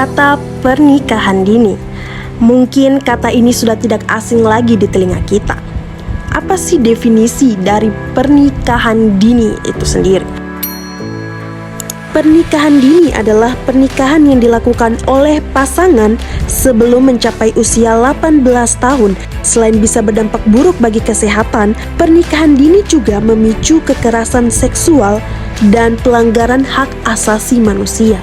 Kata pernikahan dini. Mungkin kata ini sudah tidak asing lagi di telinga kita. Apa sih definisi dari pernikahan dini itu sendiri? Pernikahan dini adalah pernikahan yang dilakukan oleh pasangan sebelum mencapai usia 18 tahun. Selain bisa berdampak buruk bagi kesehatan, pernikahan dini juga memicu kekerasan seksual dan pelanggaran hak asasi manusia.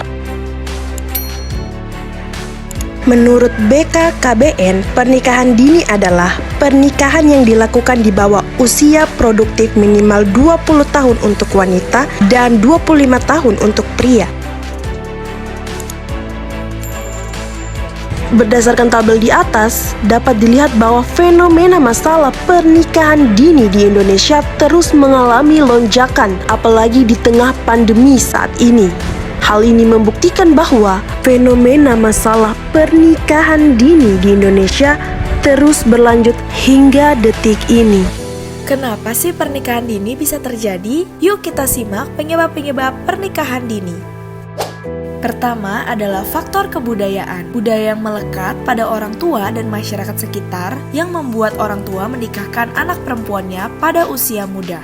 Menurut BKKBN, pernikahan dini adalah pernikahan yang dilakukan di bawah usia produktif minimal 20 tahun untuk wanita dan 25 tahun untuk pria. Berdasarkan tabel di atas, dapat dilihat bahwa fenomena masalah pernikahan dini di Indonesia terus mengalami lonjakan, apalagi di tengah pandemi saat ini. Hal ini membuktikan bahwa fenomena masalah pernikahan dini di Indonesia terus berlanjut hingga detik ini. Kenapa sih pernikahan dini bisa terjadi? Yuk kita simak penyebab-penyebab pernikahan dini. Pertama adalah faktor kebudayaan. Budaya yang melekat pada orang tua dan masyarakat sekitar yang membuat orang tua menikahkan anak perempuannya pada usia muda.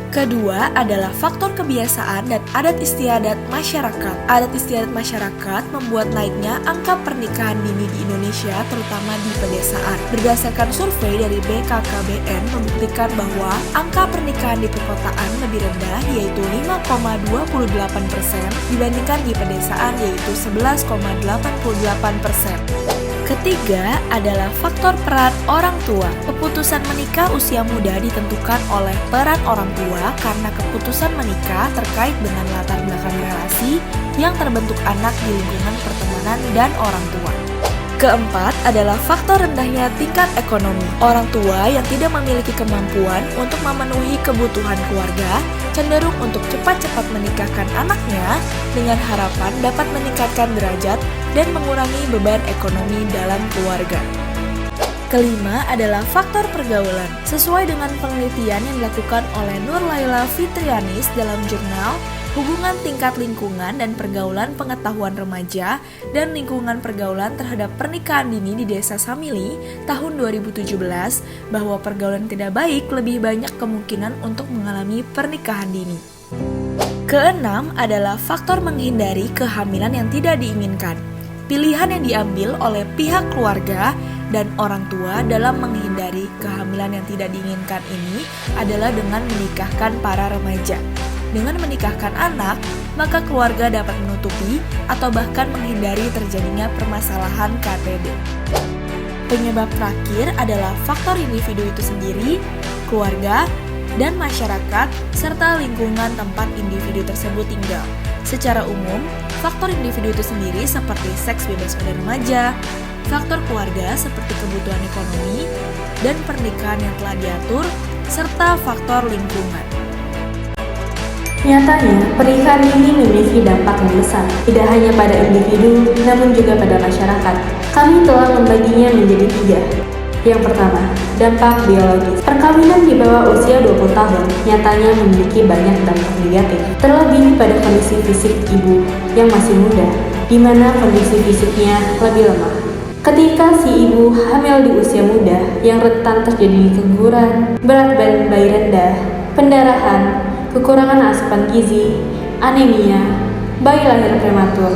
Kedua adalah faktor kebiasaan dan adat istiadat masyarakat. Adat istiadat masyarakat membuat naiknya angka pernikahan dini di Indonesia, terutama di pedesaan. Berdasarkan survei dari BKKBN membuktikan bahwa angka pernikahan di perkotaan lebih rendah, yaitu 5,28% dibandingkan di pedesaan, yaitu 11,88%. Ketiga adalah faktor peran orang tua. Keputusan menikah usia muda ditentukan oleh peran orang tua karena keputusan menikah terkait dengan latar belakang relasi yang terbentuk anak di lingkungan pertemanan dan orang tua. Keempat adalah faktor rendahnya tingkat ekonomi. Orang tua yang tidak memiliki kemampuan untuk memenuhi kebutuhan keluarga cenderung untuk cepat-cepat menikahkan anaknya dengan harapan dapat meningkatkan derajat dan mengurangi beban ekonomi dalam keluarga. Kelima adalah faktor pergaulan. Sesuai dengan penelitian yang dilakukan oleh Nur Laila Fitrianis dalam jurnal Hubungan Tingkat Lingkungan dan Pergaulan Pengetahuan Remaja dan Lingkungan Pergaulan Terhadap Pernikahan Dini di Desa Samili tahun 2017, bahwa pergaulan tidak baik lebih banyak kemungkinan untuk mengalami pernikahan dini. Keenam adalah faktor menghindari kehamilan yang tidak diinginkan. Pilihan yang diambil oleh pihak keluarga dan orang tua dalam menghindari kehamilan yang tidak diinginkan ini adalah dengan menikahkan para remaja. Dengan menikahkan anak, maka keluarga dapat menutupi atau bahkan menghindari terjadinya permasalahan KTD. Penyebab terakhir adalah faktor individu itu sendiri, keluarga, dan masyarakat, serta lingkungan tempat individu tersebut tinggal. Secara umum, faktor individu itu sendiri seperti seks bebas pada remaja, faktor keluarga seperti kebutuhan ekonomi, dan pernikahan yang telah diatur, serta faktor lingkungan. Nyatanya, pernikahan dini memiliki dampak yang besar, tidak hanya pada individu, namun juga pada masyarakat. Kami telah membaginya menjadi 3. Yang pertama, dampak biologis. Perkawinan di bawah usia 20 tahun nyatanya memiliki banyak dampak negatif, terlebih pada kondisi fisik ibu yang masih muda, di mana kondisi fisiknya lebih lemah. Ketika si ibu hamil di usia muda yang rentan terjadi keguguran, berat badan bayi rendah, pendarahan, kekurangan asupan gizi, anemia, bayi lahir prematur,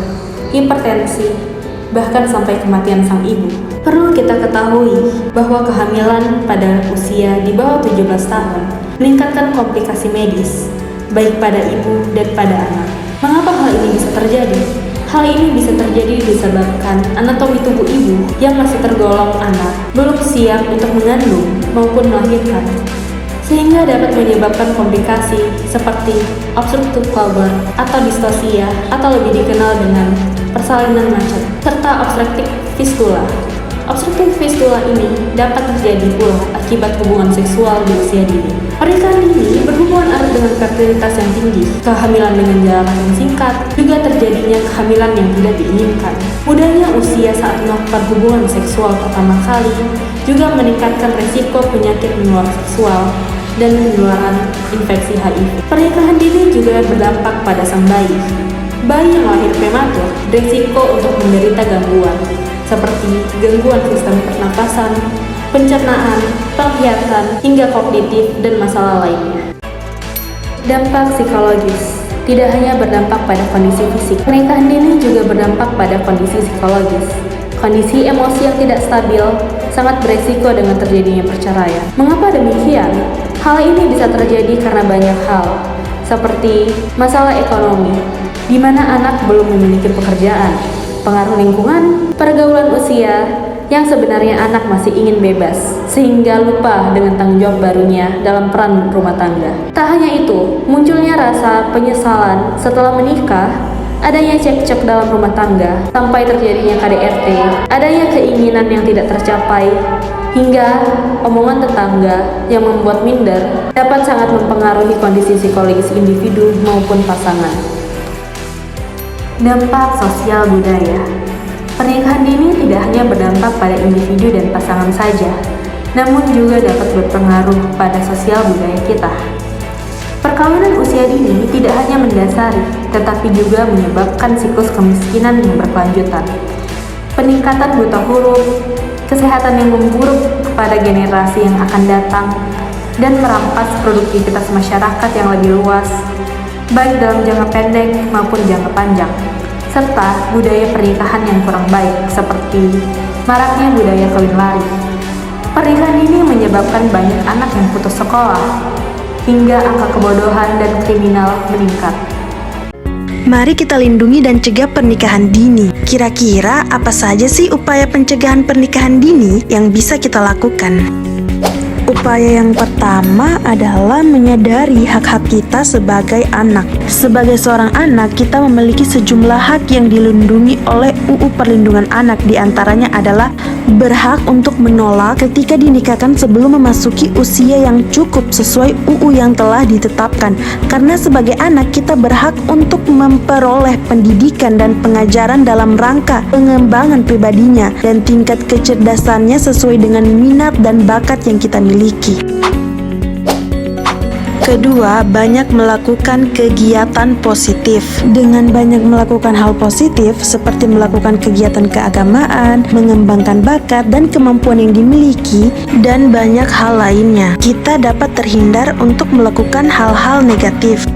hipertensi, bahkan sampai kematian sang ibu. Perlu kita ketahui bahwa kehamilan pada usia di bawah 17 tahun meningkatkan komplikasi medis, baik pada ibu dan pada anak. Mengapa hal ini bisa terjadi? Hal ini bisa terjadi disebabkan anatomi tubuh ibu yang masih tergolong anak belum siap untuk mengandung maupun melahirkan, sehingga dapat menyebabkan komplikasi seperti obstructive labor atau dystocia atau lebih dikenal dengan persalinan macet, serta obstructive fistula. Obstructive fistula ini dapat terjadi pula akibat hubungan seksual di usia dini. Pernikahan dini berhubungan erat dengan fertilitas yang tinggi. Kehamilan dengan jarak yang singkat juga terjadinya kehamilan yang tidak diinginkan. Mudahnya usia saat melakukan hubungan seksual pertama kali juga meningkatkan resiko penyakit menular seksual dan penularan infeksi HIV. Pernikahan dini juga berdampak pada sang bayi. Bayi yang lahir prematur berisiko untuk menderita gangguan, seperti gangguan sistem pernapasan, pencernaan, penglihatan, hingga kognitif dan masalah lainnya. Dampak psikologis tidak hanya berdampak pada kondisi fisik, pernikahan dini juga berdampak pada kondisi psikologis. Kondisi emosi yang tidak stabil sangat beresiko dengan terjadinya perceraian. Mengapa demikian? Hal ini bisa terjadi karena banyak hal, seperti masalah ekonomi, di mana anak belum memiliki pekerjaan, pengaruh lingkungan, pergaulan usia, yang sebenarnya anak masih ingin bebas, sehingga lupa dengan tanggung jawab barunya dalam peran rumah tangga. Tak hanya itu, munculnya rasa penyesalan setelah menikah, adanya cekcok dalam rumah tangga, sampai terjadinya KDRT, adanya keinginan yang tidak tercapai, hingga omongan tetangga yang membuat minder dapat sangat mempengaruhi kondisi psikologis individu maupun pasangan. Dampak sosial budaya. Pernikahan dini tidak hanya berdampak pada individu dan pasangan saja, namun juga dapat berpengaruh pada sosial budaya kita. Perkawinan usia dini tidak hanya mendasari, tetapi juga menyebabkan siklus kemiskinan yang berkelanjutan, peningkatan buta huruf, kesehatan yang memburuk kepada generasi yang akan datang, dan merampas produktivitas masyarakat yang lebih luas, baik dalam jangka pendek maupun jangka panjang, serta budaya pernikahan yang kurang baik seperti maraknya budaya kawin lari. Pernikahan ini menyebabkan banyak anak yang putus sekolah, hingga angka kebodohan dan kriminal meningkat. Mari kita lindungi dan cegah pernikahan dini. Kira-kira apa saja sih upaya pencegahan pernikahan dini yang bisa kita lakukan? Upaya yang pertama adalah menyadari hak-hak kita sebagai anak. Sebagai seorang anak, kita memiliki sejumlah hak yang dilindungi oleh UU Perlindungan Anak. Di antaranya adalah berhak untuk menolak ketika dinikahkan sebelum memasuki usia yang cukup sesuai UU yang telah ditetapkan. Karena sebagai anak, kita berhak untuk memperoleh pendidikan dan pengajaran dalam rangka pengembangan pribadinya dan tingkat kecerdasannya sesuai dengan minat dan bakat yang kita miliki. Kedua, banyak melakukan kegiatan positif. Dengan banyak melakukan hal positif seperti melakukan kegiatan keagamaan, mengembangkan bakat dan kemampuan yang dimiliki, dan banyak hal lainnya, kita dapat terhindar untuk melakukan hal-hal negatif.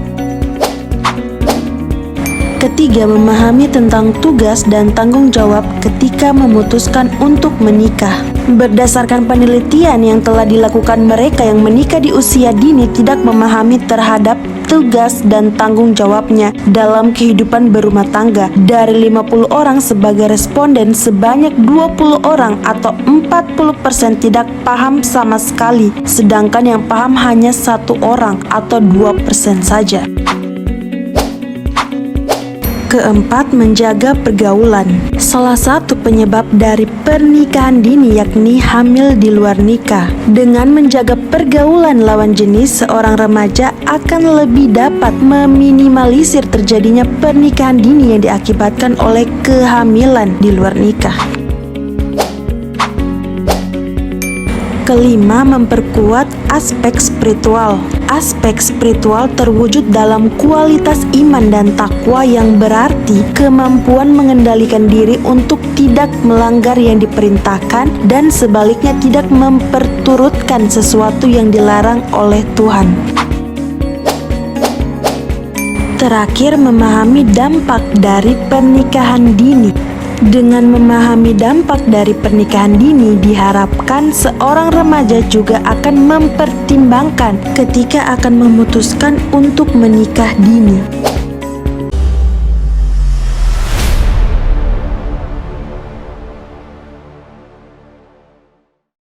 Ketiga, memahami tentang tugas dan tanggung jawab ketika memutuskan untuk menikah. Berdasarkan penelitian yang telah dilakukan, mereka yang menikah di usia dini tidak memahami terhadap tugas dan tanggung jawabnya dalam kehidupan berumah tangga. Dari 50 orang sebagai responden, sebanyak 20 orang atau 40% tidak paham sama sekali, sedangkan yang paham hanya 1 orang atau 2% saja. Keempat, menjaga pergaulan. Salah satu penyebab dari pernikahan dini yakni hamil di luar nikah. Dengan menjaga pergaulan lawan jenis, seorang remaja akan lebih dapat meminimalisir terjadinya pernikahan dini yang diakibatkan oleh kehamilan di luar nikah. Kelima, memperkuat aspek spiritual. Aspek spiritual terwujud dalam kualitas iman dan takwa yang berarti kemampuan mengendalikan diri untuk tidak melanggar yang diperintahkan dan sebaliknya tidak memperturutkan sesuatu yang dilarang oleh Tuhan. Terakhir, memahami dampak dari pernikahan dini. Dengan memahami dampak dari pernikahan dini, diharapkan seorang remaja juga akan mempertimbangkan ketika akan memutuskan untuk menikah dini.